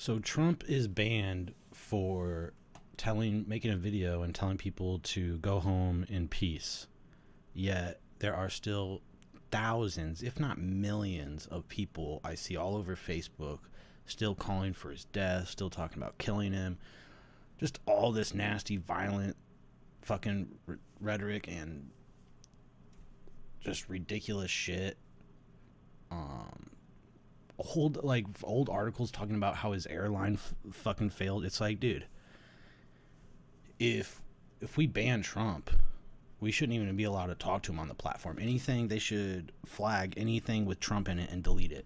So Trump is banned for making a video and telling people to go home in peace. Yet there are still thousands, if not millions, of people I see all over Facebook still calling for his death, still talking about killing him. Just all this nasty, violent fucking rhetoric and just ridiculous shit. Old articles talking about how his airline fucking failed. It's like, dude, if we ban Trump, we shouldn't even be allowed to talk to him on the platform. Anything, they should flag anything with Trump in it and delete it.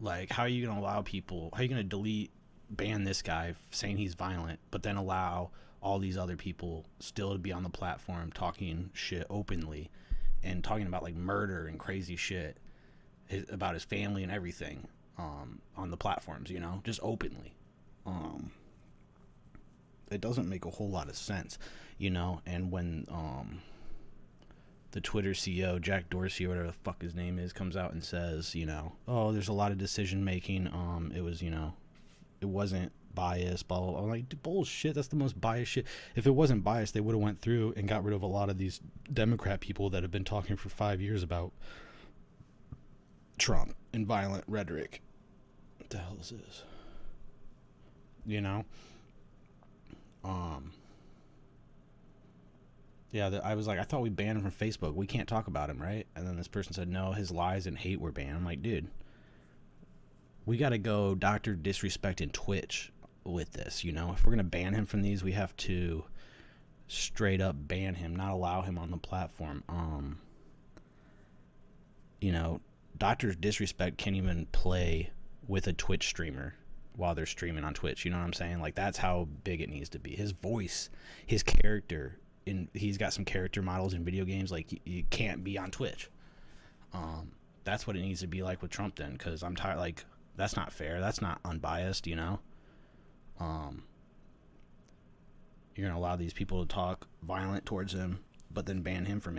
Like, how are you going to allow people, how are you going to ban this guy saying he's violent, but then allow all these other people still to be on the platform talking shit openly and talking about like murder and crazy shit about his family and everything on the platforms, you know, just openly. It doesn't make a whole lot of sense, you know. And when the Twitter CEO, Jack Dorsey or whatever the fuck his name is, comes out and says, you know, oh, there's a lot of decision making, it was, you know, it wasn't biased, blah, blah, blah. I'm like, bullshit, that's the most biased shit. If it wasn't biased, they would have went through and got rid of a lot of these Democrat people that have been talking for 5 years about Trump and violent rhetoric. What the hell is this? You know? Yeah, I was like, I thought we banned him from Facebook. We can't talk about him, right? And then this person said, no, his lies and hate were banned. I'm like, dude, we got to go Dr. Disrespect and Twitch with this, you know? If we're going to ban him from these, we have to straight up ban him, not allow him on the platform. You know, Dr. Disrespect can't even play with a Twitch streamer while they're streaming on Twitch. You know what I'm saying? Like, that's how big it needs to be. His voice, his character, he's got some character models in video games. Like, you can't be on Twitch. That's what it needs to be like with Trump then, because I'm tired. Like, that's not fair. That's not unbiased, you know? You're gonna allow these people to talk violent towards him, but then ban him for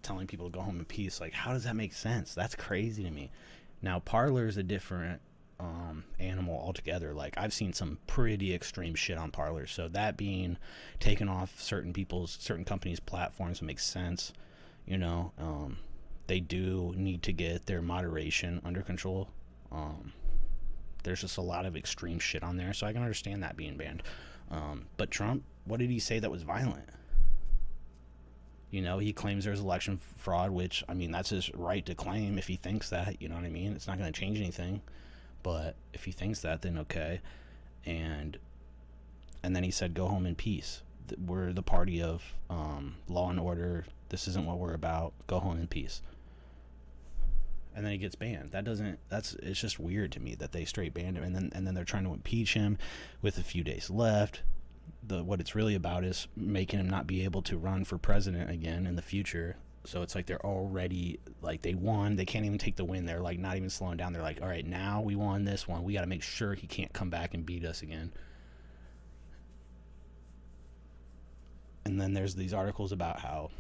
telling people to go home in peace. Like, how does that make sense? That's crazy to me. Now, Parler is a different animal altogether. Like, I've seen some pretty extreme shit on Parler, so that being taken off certain companies' platforms makes sense. You know, they do need to get their moderation under control. There's just a lot of extreme shit on there, so I can understand that being banned. But Trump, what did he say that was violent? You know, he claims there's election fraud, which, I mean, that's his right to claim if he thinks that, you know what I mean? It's not going to change anything. But if he thinks that, then okay. And then he said, go home in peace. We're the party of law and order. This isn't what we're about. Go home in peace. And then he gets banned. It's just weird to me that they straight banned him. And then they're trying to impeach him with a few days left. What it's really about is making him not be able to run for president again in the future. So it's like they're already, like, they won. They can't even take the win. They're like not even slowing down. They're like, all right, now we won this one. We got to make sure he can't come back and beat us again. And then there's these articles about how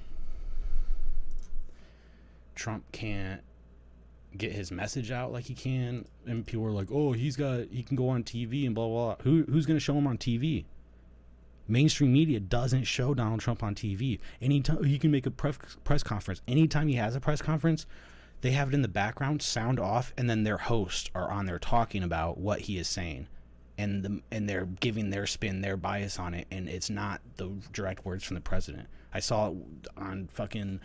Trump can't get his message out like he can. And people are like, oh, he can go on TV and blah, blah, blah. Who's going to show him on TV? Mainstream media doesn't show Donald Trump on TV. Anytime he can make a press conference, anytime he has a press conference, they have it in the background, sound off, and then their hosts are on there talking about what he is saying, and they're giving their spin, their bias on it, and it's not the direct words from the president. I saw it on fucking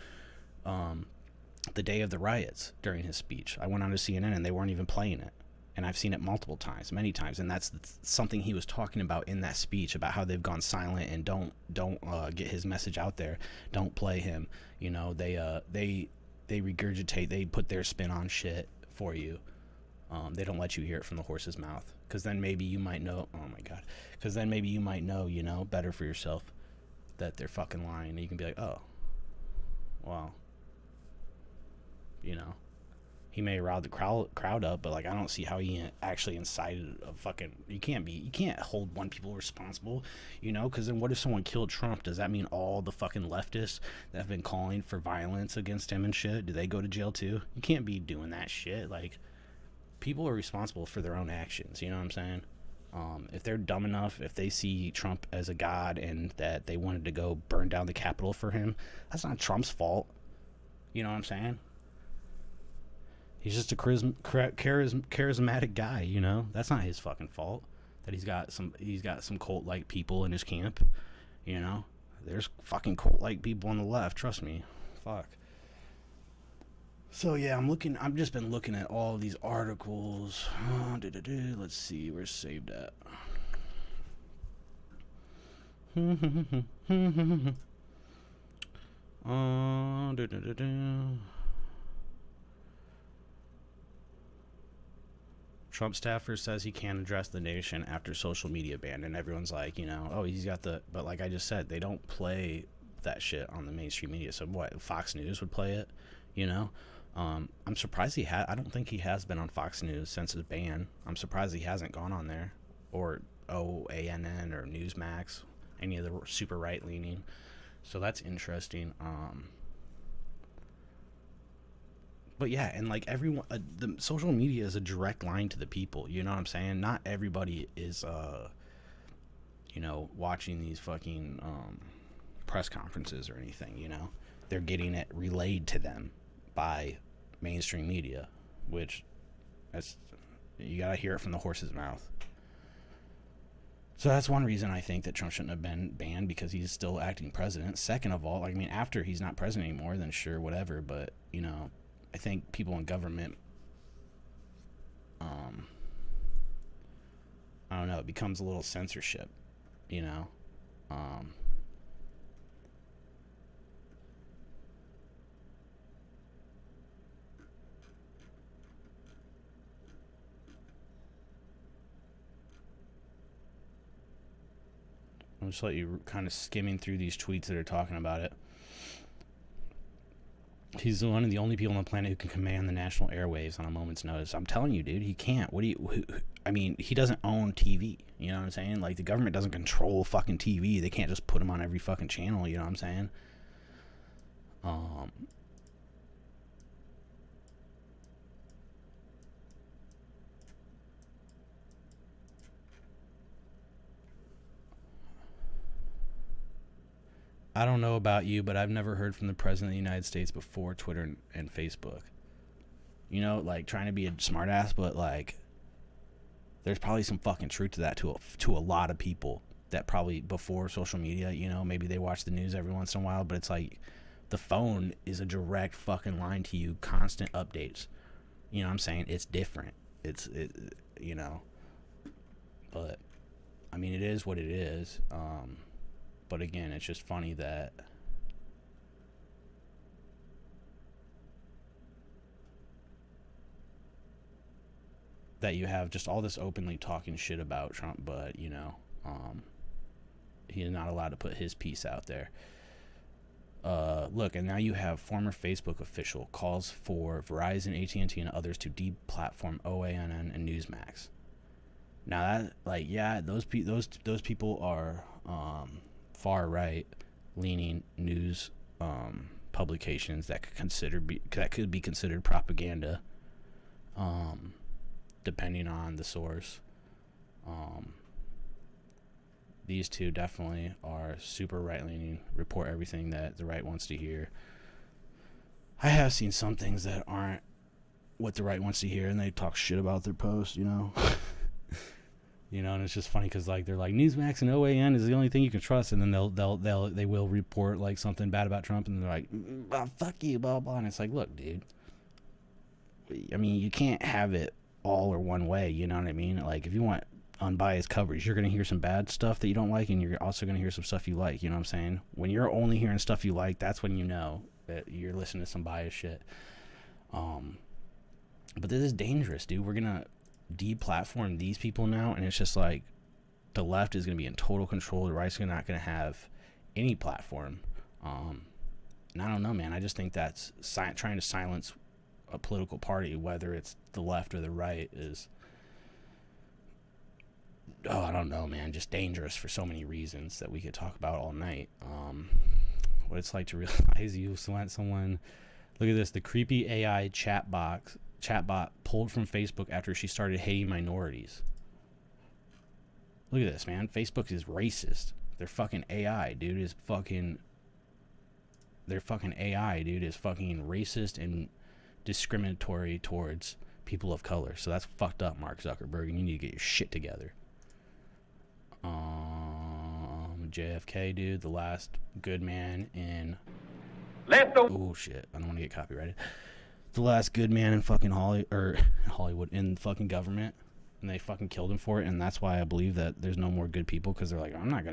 the day of the riots during his speech. I went on to CNN and they weren't even playing it. And I've seen it multiple times, many times, and that's something he was talking about in that speech, about how they've gone silent and don't get his message out there, don't play him. You know, they regurgitate, they put their spin on shit for you. They don't let you hear it from the horse's mouth, because then maybe you might know. Oh my god, because then maybe you might know, you know, better for yourself that they're fucking lying, and you can be like, oh, well, you know. He may rile the crowd up, but like, I don't see how he actually incited a fucking. You can't hold one people responsible, you know? Because then what if someone killed Trump? Does that mean all the fucking leftists that have been calling for violence against him and shit, do they go to jail too? You can't be doing that shit. Like, people are responsible for their own actions. You know what I'm saying? If they're dumb enough, if they see Trump as a god and that they wanted to go burn down the Capitol for him, that's not Trump's fault. You know what I'm saying? He's just a charismatic guy. You know, that's not his fucking fault. That he's got some cult like people in his camp. You know, there's fucking cult like people on the left. Trust me. Fuck. So yeah, I've just been looking at all these articles. Let's see, where's saved at. Trump staffer says he can't address the nation after social media ban, and everyone's like, oh, he's got but like I just said, they don't play that shit on the mainstream media. So what, Fox News would play it, I'm surprised I don't think he has been on Fox News since his ban. I'm surprised he hasn't gone on there, or OANN or Newsmax, any of the super right leaning. So that's interesting. But yeah, and like everyone, the social media is a direct line to the people. You know what I'm saying? Not everybody is, watching these fucking press conferences or anything. They're getting it relayed to them by mainstream media, which you gotta hear it from the horse's mouth. So that's one reason I think that Trump shouldn't have been banned, because he's still acting president. Second of all, after he's not president anymore, then sure, whatever. But I think people in government, I don't know, it becomes a little censorship, I'm just let you kind of skimming through these tweets that are talking about it. He's one of the only people on the planet who can command the national airwaves on a moment's notice. I'm telling you, dude, he can't. He doesn't own TV. You know what I'm saying? Like, the government doesn't control fucking TV. They can't just put him on every fucking channel. You know what I'm saying? I don't know about you, but I've never heard from the president of the United States before Twitter and Facebook. Like, trying to be a smartass, but like, there's probably some fucking truth to that to a lot of people that probably before social media, maybe they watch the news every once in a while, but it's like the phone is a direct fucking line to you, constant updates. You know what I'm saying? It's different. But it is what it is. But again, it's just funny that you have just all this openly talking shit about Trump, but he's not allowed to put his piece out there. Look, and now you have former Facebook official calls for Verizon, AT&T, and others to deplatform OANN and Newsmax. Now that, those people are far right leaning news publications that could be considered propaganda, depending on the source. These two definitely are super right leaning, report everything that the right wants to hear. I have seen some things that aren't what the right wants to hear, and they talk shit about their posts, and it's just funny because like they're like Newsmax and OAN is the only thing you can trust, and then they will report like something bad about Trump, and they're like, fuck you, blah blah, and it's like, look, dude, you can't have it all or one way, you know what I mean? Like, if you want unbiased coverage, you're gonna hear some bad stuff that you don't like, and you're also gonna hear some stuff you like. You know what I'm saying? When you're only hearing stuff you like, that's when you know that you're listening to some biased shit. But this is dangerous, dude. We're gonna deplatform these people now, and it's just like the left is gonna be in total control. The right's not gonna have any platform. And I don't know, man. I just think that's trying to silence a political party, whether it's the left or the right, is, I don't know, man, just dangerous for so many reasons that we could talk about all night. What it's like to realize you let someone, look at this, the creepy AI chatbot pulled from Facebook after she started hating minorities. Look at this, man. Facebook is racist. Their fucking AI, dude, is fucking. Their fucking AI, dude, is fucking racist and discriminatory towards people of color. So that's fucked up, Mark Zuckerberg, and you need to get your shit together. JFK, dude, the last good man in. Oh shit! I don't want to get copyrighted. The last good man in fucking Hollywood, in fucking government, and they fucking killed him for it. And that's why I believe that there's no more good people, because they're like, I'm not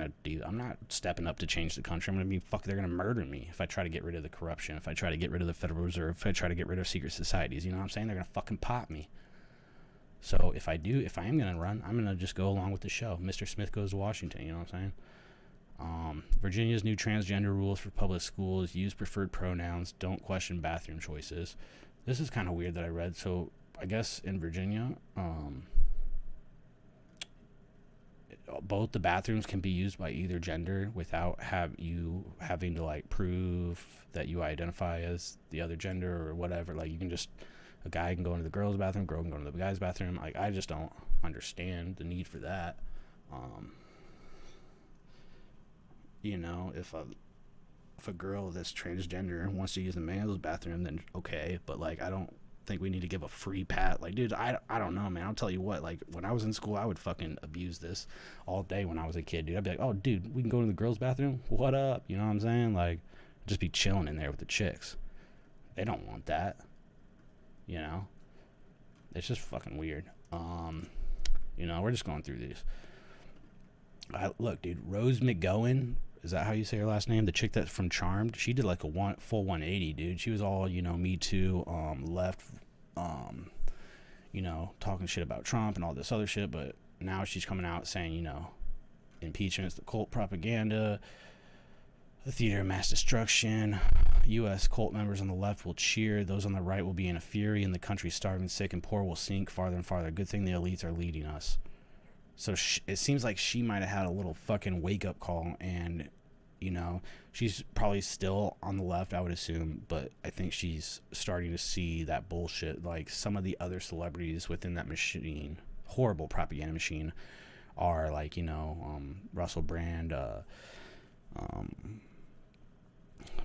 stepping up to change the country. They're gonna murder me if I try to get rid of the corruption, if I try to get rid of the Federal Reserve, if I try to get rid of secret societies. You know what I'm saying? They're gonna fucking pop me. So if I am gonna run, I'm gonna just go along with the show. Mr. Smith goes to Washington. You know what I'm saying? Virginia's new transgender rules for public schools: use preferred pronouns, don't question bathroom choices. This is kind of weird that I read. So I guess in Virginia, both the bathrooms can be used by either gender without having to like prove that you identify as the other gender or whatever. Like, you can just, a guy can go into the girl's bathroom, girl can go into the guy's bathroom. Like, I just don't understand the need for that. You know, if a girl that's transgender wants to use the male's bathroom, then okay. But like, I don't think we need to give a free pat. Like, dude, I don't know, man. I'll tell you what. Like, when I was in school, I would fucking abuse this all day when I was a kid, dude. I'd be like, oh, dude, we can go to the girls' bathroom. What up? You know what I'm saying? Like, just be chilling in there with the chicks. They don't want that. You know, it's just fucking weird. You know, we're just going through these. Look, dude, Rose McGowan. Is that how you say her last name? The chick that's from Charmed. She did like a full 180, dude. She was all, you know, Me Too, left, you know, talking shit about Trump and all this other shit. But now she's coming out saying, you know, impeachment's the cult propaganda, the theater of mass destruction. U.S. cult members on the left will cheer. Those on the right will be in a fury, and the country starving, sick, and poor will sink farther and farther. Good thing the elites are leading us. So it seems like she might have had a little fucking wake-up call, and, you know, she's probably still on the left, I would assume, but I think she's starting to see that bullshit. Like, some of the other celebrities within that machine, horrible propaganda machine, are like, you know, Russell Brand,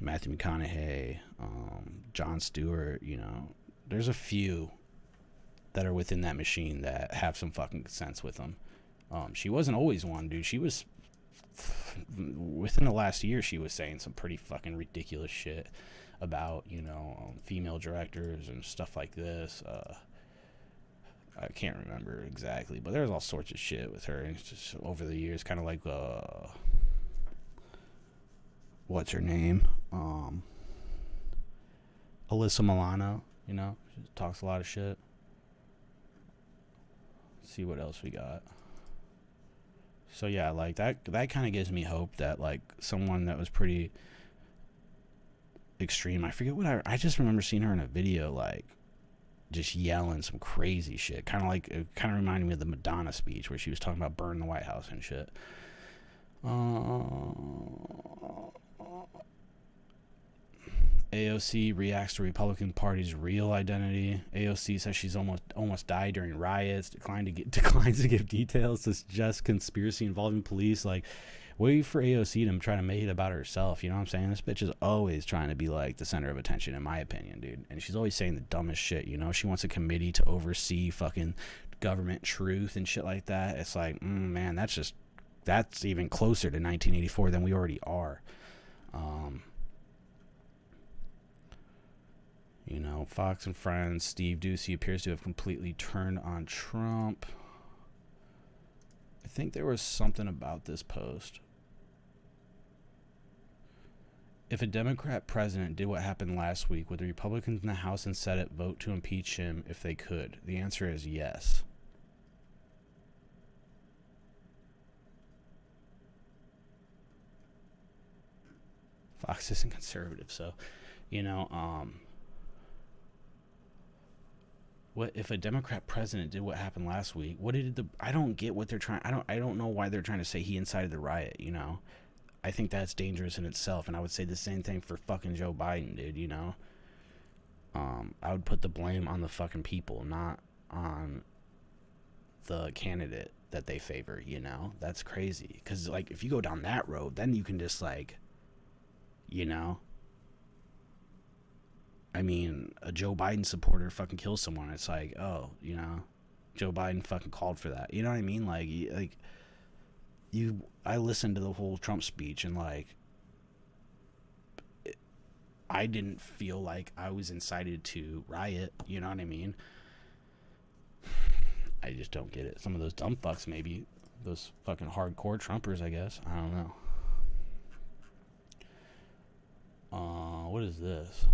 Matthew McConaughey, Jon Stewart. You know, there's a few that are within that machine that have some fucking sense with them. She wasn't always one, dude. She was, within the last year, she was saying some pretty fucking ridiculous shit about, you know, female directors and stuff like this. I can't remember exactly, but there's all sorts of shit with her. And it's just over the years, kind of like, what's her name? Alyssa Milano, you know, she talks a lot of shit. Let's see what else we got. So yeah, like that kind of gives me hope that like someone that was pretty extreme, I forget what I just remember seeing her in a video like just yelling some crazy shit, kind of reminded me of the Madonna speech where she was talking about burning the White House and shit. AOC reacts to Republican Party's real identity. AOC says she's almost died during riots. Declines to give details. To suggest conspiracy involving police. Like, wait for AOC to try to make it about herself. You know what I'm saying? This bitch is always trying to be like the center of attention, in my opinion, dude. And she's always saying the dumbest shit. You know, she wants a committee to oversee fucking government truth and shit like that. It's like, man, that's even closer to 1984 than we already are. You know, Fox and Friends, Steve Doocy appears to have completely turned on Trump. I think there was something about this post. If a Democrat president did what happened last week, would the Republicans in the House and Senate vote to impeach him if they could? The answer is yes. Fox isn't conservative, so, you know, what if a Democrat president did what happened last week? I don't get what they're trying. I don't know why they're trying to say he incited the riot. You know, I think that's dangerous in itself, and I would say the same thing for fucking Joe Biden, dude. You know, I would put the blame on the fucking people, not on the candidate that they favor, you know? That's crazy. Because, like, if you go down that road, then you can just, like, you know? I mean, a Joe Biden supporter fucking kills someone. It's like, oh, you know, Joe Biden fucking called for that. You know what I mean? I listened to the whole Trump speech, and, like, I didn't feel like I was incited to riot. You know what I mean? I just don't get it. Some of those dumb fucks, maybe. Those fucking hardcore Trumpers, I guess. I don't know. What is this?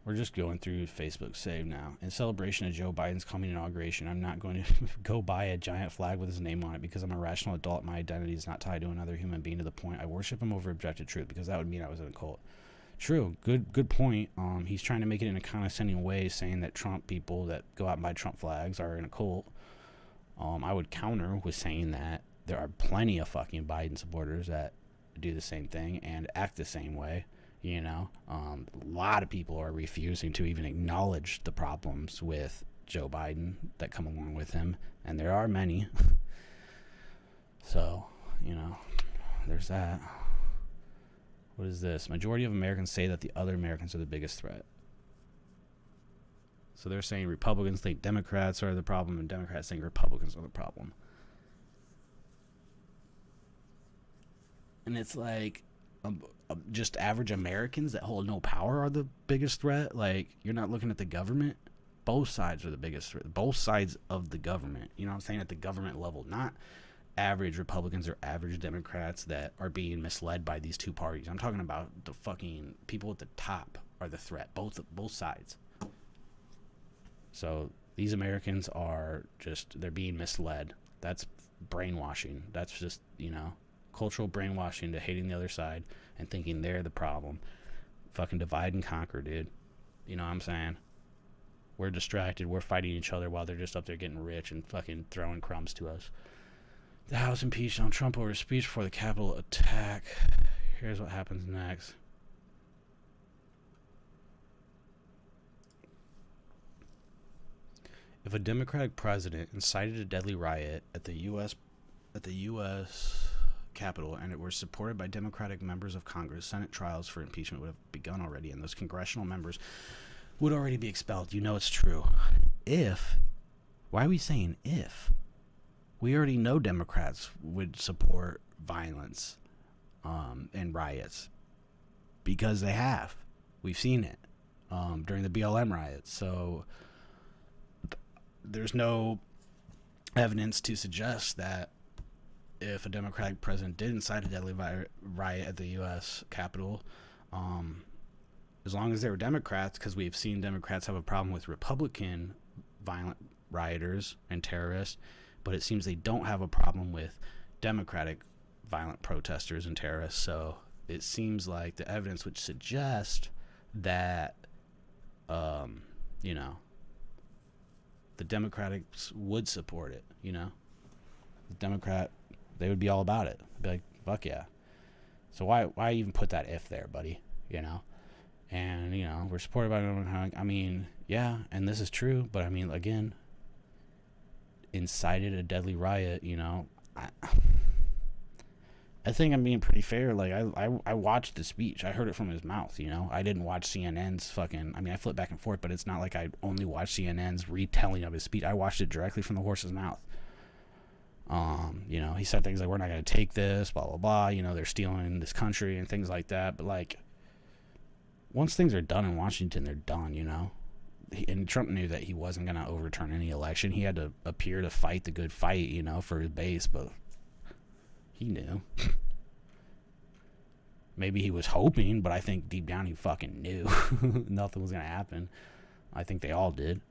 We're just going through Facebook Save now. In celebration of Joe Biden's coming inauguration, I'm not going to go buy a giant flag with his name on it because I'm a rational adult. My identity is not tied to another human being to the point I worship him over objective truth, because that would mean I was in a cult. True. Good point. He's trying to make it in a condescending way, saying that Trump people that go out and buy Trump flags are in a cult. I would counter with saying that there are plenty of fucking Biden supporters that do the same thing and act the same way. You know, a lot of people are refusing to even acknowledge the problems with Joe Biden that come along with him, and there are many. So, you know, there's that. What is this? Majority of Americans say that the other Americans are the biggest threat. So they're saying Republicans think Democrats are the problem, and Democrats think Republicans are the problem. And it's like, just average Americans that hold no power are the biggest threat. Like, you're not looking at the government. Both sides are the biggest threat. Both sides of the government. You know what I'm saying? At the government level, not average Republicans or average Democrats that are being misled by these two parties. I'm talking about the fucking people at the top are the threat. Both sides. So these Americans are just, they're being misled. That's brainwashing. That's just, you know, cultural brainwashing to hating the other side and thinking they're the problem. Fucking divide and conquer, dude. You know what I'm saying? We're distracted. We're fighting each other while they're just up there getting rich and fucking throwing crumbs to us. The House impeached on Trump over speech before the Capitol attack. Here's what happens next. If a Democratic president incited a deadly riot at the U.S. Capitol, and it were supported by Democratic members of Congress, Senate trials for impeachment would have begun already, and those congressional members would already be expelled. You know it's true. Why are we saying if? We already know Democrats would support violence and riots because they have. We've seen it during the BLM riots. So there's no evidence to suggest that if a Democratic president did incite a deadly riot at the U.S. Capitol, as long as they were Democrats, because we've seen Democrats have a problem with Republican violent rioters and terrorists, but it seems they don't have a problem with Democratic violent protesters and terrorists. So it seems like the evidence would suggest that, you know, the Democrats would support it, you know. The Democrat, they would be all about it. Be like, fuck yeah. So why even put that if there, buddy? You know? And, you know, we're supported by, I mean, yeah, and this is true, but I mean, again, incited a deadly riot, you know. I think I'm being pretty fair. Like, I watched the speech. I heard it from his mouth, you know. I didn't watch CNN's fucking, I mean, I flip back and forth, but it's not like I only watched CNN's retelling of his speech. I watched it directly from the horse's mouth. You know, he said things like, we're not going to take this, blah, blah, blah. You know, they're stealing this country and things like that. But, like, once things are done in Washington, they're done, you know. And Trump knew that he wasn't going to overturn any election. He had to appear to fight the good fight, you know, for his base, but he knew. Maybe he was hoping, but I think deep down he fucking knew nothing was going to happen. I think they all did.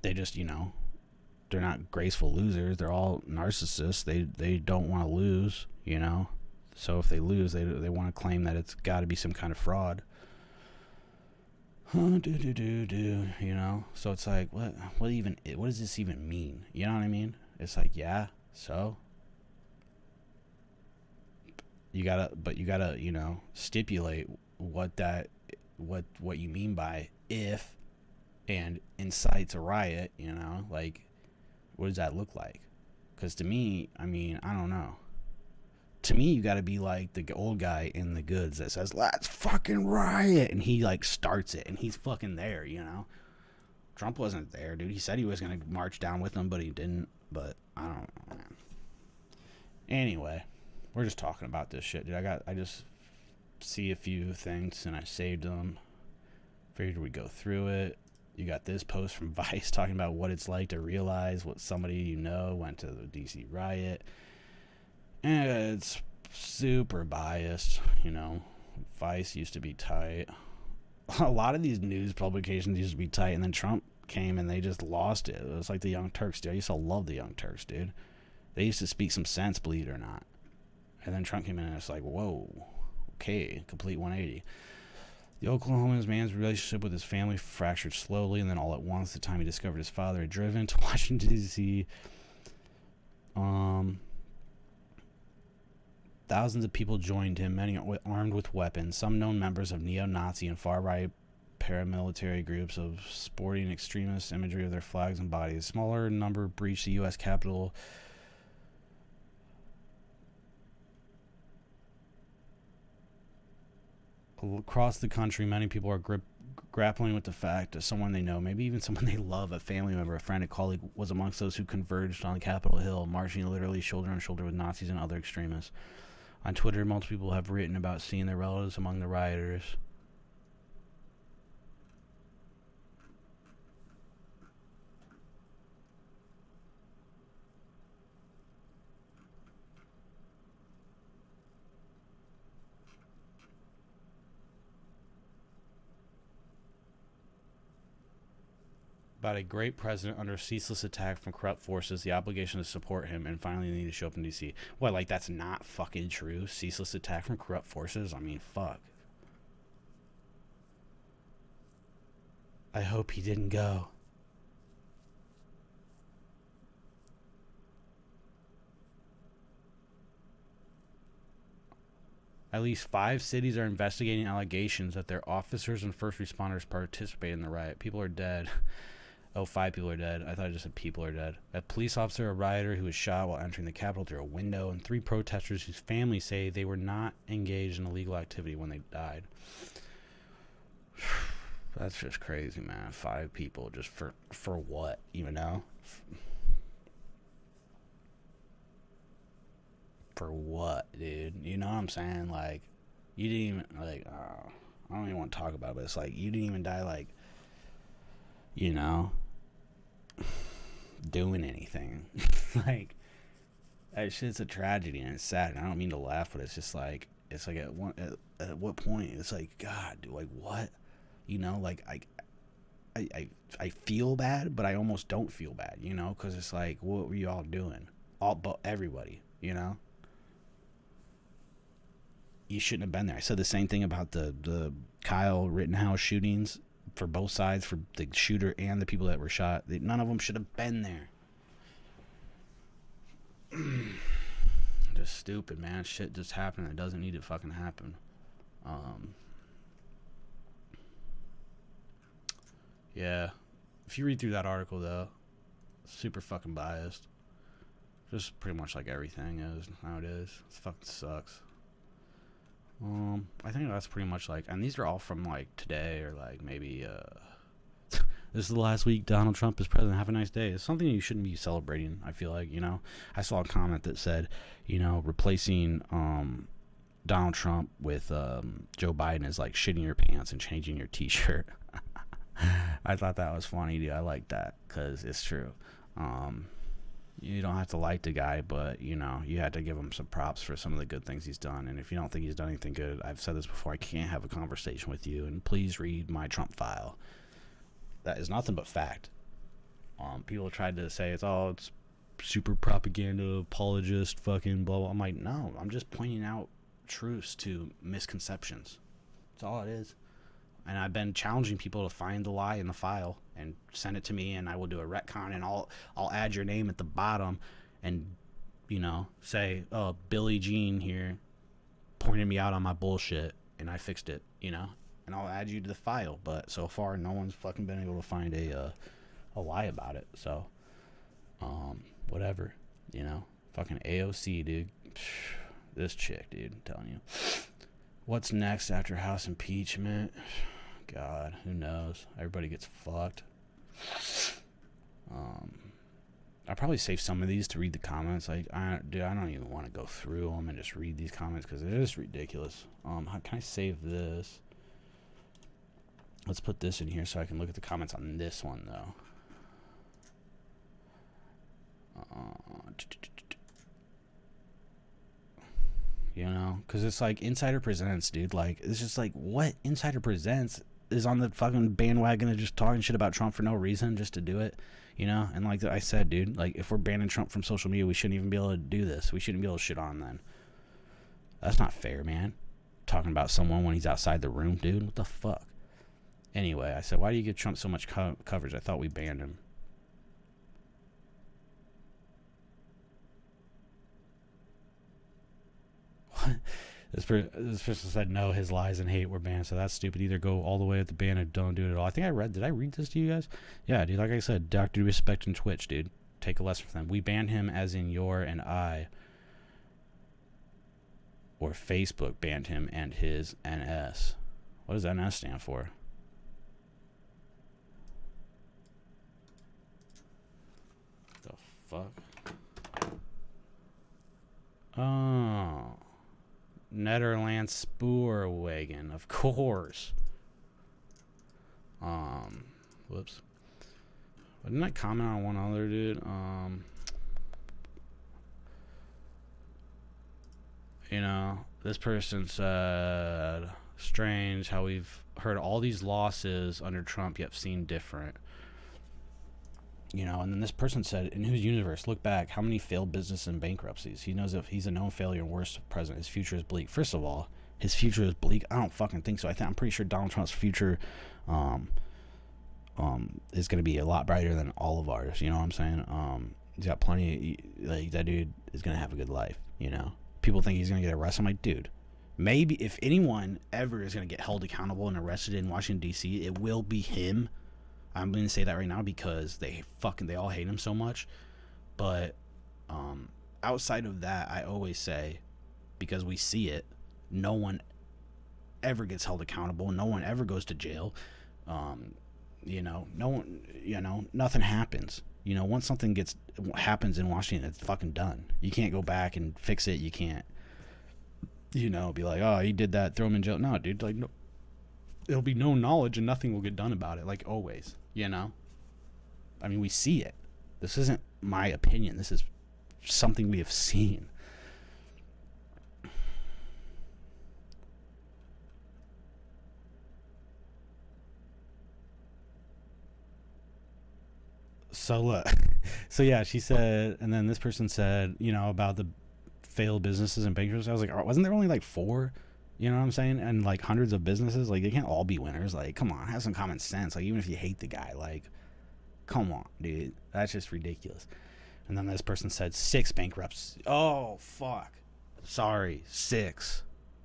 They just, you know, they're not graceful losers. They're all narcissists. They don't want to lose, you know. So if they lose, they want to claim that it's got to be some kind of fraud. You know. So it's like, what does this even mean? You know what I mean? It's like, yeah, so you gotta, you know, stipulate what you mean by if and incites a riot, like, what does that look like? Because to me, I mean, I don't know. To me, you got to be like the old guy in The Goods that says, let's fucking riot. And he like starts it and he's fucking there, Trump wasn't there, dude. He said he was going to march down with them, but he didn't. But I don't know, man. Anyway, we're just talking about this shit, dude. I just see a few things and I saved them. Figured we'd go through it. You got this post from Vice talking about what it's like to realize what somebody went to the DC Riot. And it's super biased, Vice used to be tight. A lot of these news publications used to be tight, and then Trump came and they just lost it. It was like the Young Turks, dude. I used to love the Young Turks, dude. They used to speak some sense, believe it or not. And then Trump came in and it's like, whoa, okay, complete 180. The Oklahoman man's relationship with his family fractured slowly, and then all at once, the time he discovered his father had driven to Washington, D.C., thousands of people joined him, many armed with weapons, some known members of neo-Nazi and far-right paramilitary groups of sporting extremist imagery of their flags and bodies. A smaller number breached the U.S. Capitol. Across the country, many people are grappling with the fact that someone they know, maybe even someone they love, a family member, a friend, a colleague, was amongst those who converged on Capitol Hill, marching literally shoulder to shoulder with Nazis and other extremists. On Twitter, multiple people have written about seeing their relatives among the rioters. About a great president under ceaseless attack from corrupt forces, the obligation to support him, and finally the need to show up in D.C. What, like, that's not fucking true? Ceaseless attack from corrupt forces? I mean, fuck. I hope he didn't go. At least 5 cities are investigating allegations that their officers and first responders participated in the riot. People are dead. Oh, 5 people are dead. I thought I just said people are dead. A police officer, a rioter who was shot while entering the Capitol through a window, and 3 protesters whose families say they were not engaged in illegal activity when they died. That's just crazy, man. 5 people just for what, For what, dude? You know what I'm saying? Like, you didn't even, like, I don't even want to talk about it, but it's like, you didn't even die, like, doing anything. Like, that shit's a tragedy and it's sad, and I don't mean to laugh, but it's just like, it's like at what point it's like, God, dude, like, what, like, I feel bad, but I almost don't feel bad, because it's like, what were you all doing? But everybody, you shouldn't have been there. I said the same thing about the Kyle Rittenhouse shootings for both sides, for the shooter and the people that were shot. None of them should have been there. Just stupid, man. Shit just happened. It doesn't need to fucking happen. Yeah. If you read through that article, though, super fucking biased. Just pretty much like everything is nowadays. It fucking sucks. I think that's pretty much like, and these are all from like today, or like maybe this is the last week Donald Trump is president. Have a nice day. It's something you shouldn't be celebrating. I feel like, I saw a comment that said, replacing Donald Trump with Joe Biden is like shitting your pants and changing your t-shirt. I thought that was funny, dude. I like that because it's true. You don't have to like the guy, but, you had to give him some props for some of the good things he's done. And if you don't think he's done anything good, I've said this before, I can't have a conversation with you. And please read my Trump file. That is nothing but fact. People tried to say it's super propaganda, apologist, fucking blah, blah. I'm like, no, I'm just pointing out truths to misconceptions. That's all it is. And I've been challenging people to find the lie in the file and send it to me, and I will do a retcon, and I'll add your name at the bottom and, say, oh, Billie Jean here pointed me out on my bullshit, and I fixed it, and and I'll add you to the file. But so far, no one's fucking been able to find a lie about it. So, whatever, you know, fucking AOC, dude. This chick, dude, I'm telling you. What's next after House impeachment? God, who knows? Everybody gets fucked. I'll probably save some of these to read the comments. Like, I don't even want to go through them and just read these comments because it is ridiculous. How can I save this? Let's put this in here so I can look at the comments on this one, though. You know, because it's like Insider Presents, dude. Like, it's just like, what? Insider Presents is on the fucking bandwagon of just talking shit about Trump for no reason, just to do it, you know? And like I said, dude, like, if we're banning Trump from social media, we shouldn't even be able to do this. We shouldn't be able to shit on him then. That's not fair, man. Talking about someone when he's outside the room, dude. What the fuck? Anyway, I said, why do you give Trump so much coverage? I thought we banned him. What? This person said, no, his lies and hate were banned, so that's stupid. Either go all the way with the ban or don't do it at all. I think did I read this to you guys? Yeah, dude, like I said, Dr. Respect and Twitch, dude. Take a lesson from them. We banned him as in your and I. Or Facebook banned him and his NS. What does NS stand for? The fuck? Oh. Netherlands Spoorwagen, of course. Whoops. Didn't I comment on one other, dude? You know, this person said, strange how we've heard all these losses under Trump yet seen different. You know, and then this person said, in whose universe, look back, how many failed businesses and bankruptcies? He knows if he's a known failure and worst president, his future is bleak. First of all, his future is bleak. I don't fucking think so. I'm pretty sure Donald Trump's future is going to be a lot brighter than all of ours. You know what I'm saying? He's got plenty, like, that dude is going to have a good life, you know? People think he's going to get arrested. I'm like, dude, maybe if anyone ever is going to get held accountable and arrested in Washington, D.C., it will be him. I'm going to say that right now because they all hate him so much. But outside of that, I always say, because we see it, no one ever gets held accountable. No one ever goes to jail. You know, no one, you know, nothing happens. You know, once something happens in Washington, it's fucking done. You can't go back and fix it. You can't, you know, be like, oh, he did that, throw him in jail. No, dude, like, no, it'll be no knowledge and nothing will get done about it, like always. You know, I mean, we see it. This isn't my opinion. This is something we have seen. So look, so yeah, she said, and then this person said, you know, about the failed businesses and bankruptcy. I was like, wasn't there only like 4? You know what I'm saying? And like hundreds of businesses, like, they can't all be winners. Like, come on, have some common sense. Like, even if you hate the guy, like, come on, dude, that's just ridiculous. And then this person said 6 bankrupts. Oh, fuck. Sorry, 6,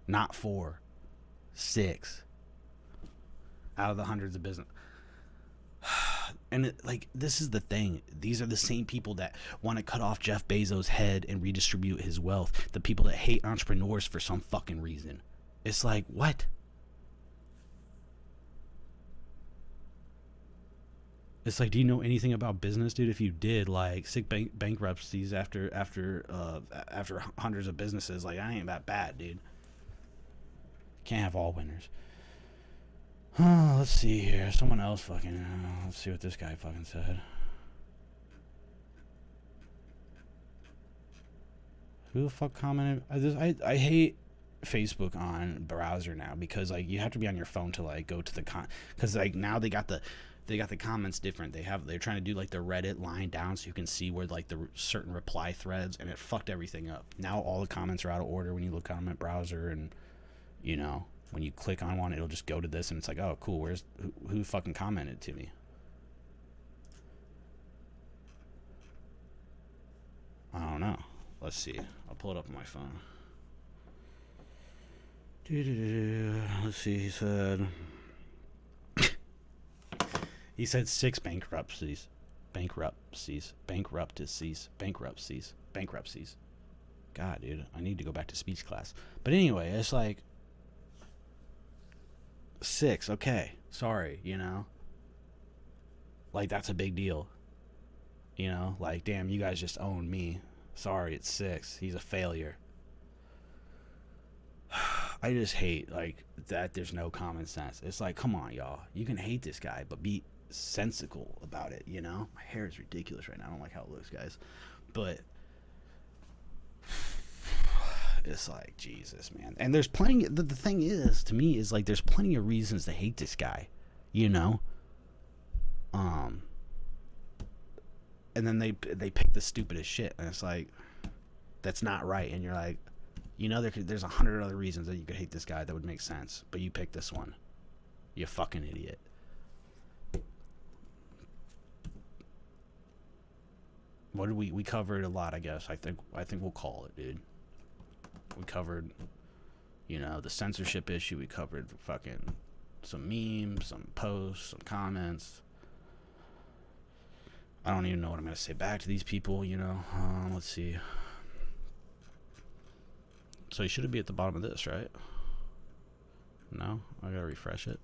not 4. 6 out of the hundreds of business. And like, this is the thing. These are the same people that want to cut off Jeff Bezos' head and redistribute his wealth. The people that hate entrepreneurs for some fucking reason. It's like, what? It's like, do you know anything about business, dude? If you did, like, 6 bankruptcies after hundreds of businesses, like, that ain't that bad, dude. Can't have all winners. Oh, let's see here. Someone else fucking... let's see what this guy fucking said. Who the fuck commented? I hate Facebook on browser now because, like, you have to be on your phone to, like, go to the because, like, now they got the comments different. They're trying to do, like, the Reddit line down so you can see where, like, the certain reply threads, and it fucked everything up. Now all the comments are out of order when you look on browser, and, you know, when you click on one, it'll just go to this, and it's like, oh, cool, who fucking commented to me? I don't know. Let's see. I'll pull it up on my phone. Let's see, he said... He said 6 bankruptcies. Bankruptcies. God, dude, I need to go back to speech class. But anyway, it's like 6, okay. Sorry, you know? Like, that's a big deal. You know? Like, damn, you guys just own me. Sorry, it's 6. He's a failure. I just hate, like, that there's no common sense. It's like, come on, y'all. You can hate this guy, but be sensical about it, you know? My hair is ridiculous right now. I don't like how it looks, guys. But it's like, Jesus, man. And there's plenty, the thing is, to me, is like, there's plenty of reasons to hate this guy, you know? And then they pick the stupidest shit, and it's like, that's not right. And you're like, you know, there's 100 other reasons that you could hate this guy that would make sense, but you pick this one. You fucking idiot. What did we covered a lot, I guess. I think we'll call it, dude. We covered, you know, the censorship issue. We covered fucking some memes, some posts, some comments. I don't even know what I'm gonna say back to these people, you know. Let's see. So you should be at the bottom of this, right? No? I gotta refresh it.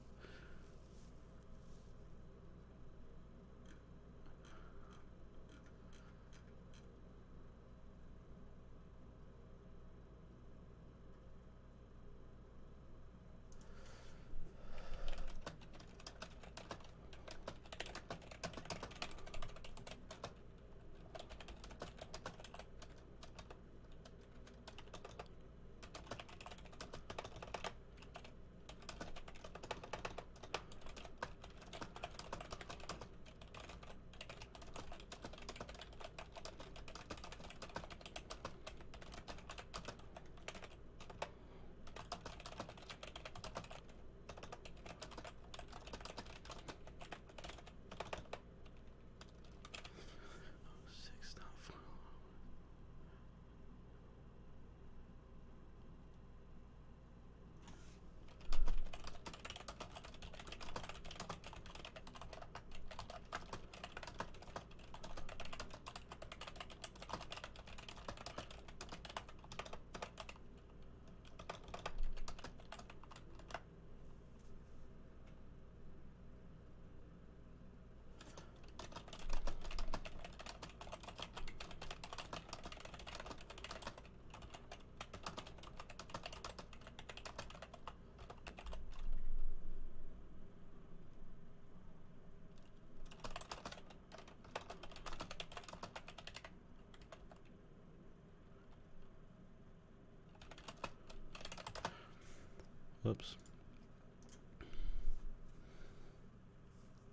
Whoops.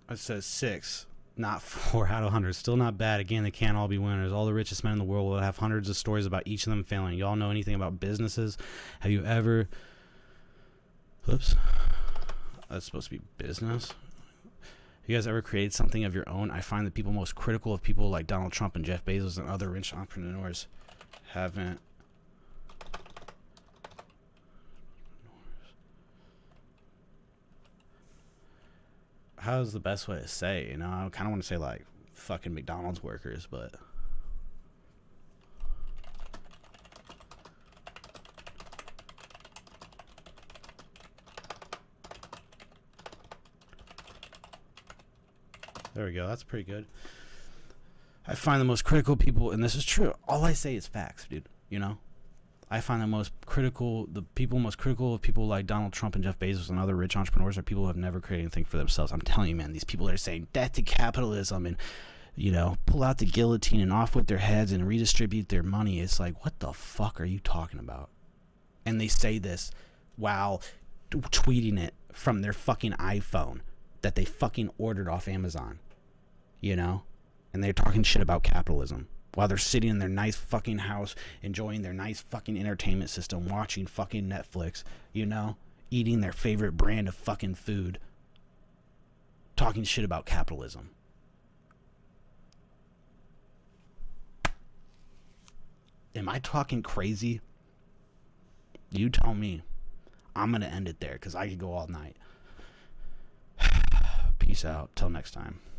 It says 6, not 4 out of 100. Still not bad. Again, they can't all be winners. All the richest men in the world will have hundreds of stories about each of them failing. Y'all know anything about businesses? Have you ever... Whoops. That's supposed to be business. You guys ever created something of your own? I find that people most critical of people like Donald Trump and Jeff Bezos and other rich entrepreneurs haven't... How's the best way to say, you know? I kind of want to say like fucking McDonald's workers, but there we go. That's pretty good. I find the most critical people, and this is true. All I say is facts, dude. You know? I find the people most critical of people like Donald Trump and Jeff Bezos and other rich entrepreneurs are people who have never created anything for themselves. I'm telling you, man, these people that are saying death to capitalism and, you know, pull out the guillotine and off with their heads and redistribute their money. It's like, what the fuck are you talking about? And they say this while tweeting it from their fucking iPhone that they fucking ordered off Amazon, you know? And they're talking shit about capitalism while they're sitting in their nice fucking house, enjoying their nice fucking entertainment system, watching fucking Netflix, you know, eating their favorite brand of fucking food, talking shit about capitalism. Am I talking crazy? You tell me. I'm going to end it there because I could go all night. Peace. Peace out. Till next time.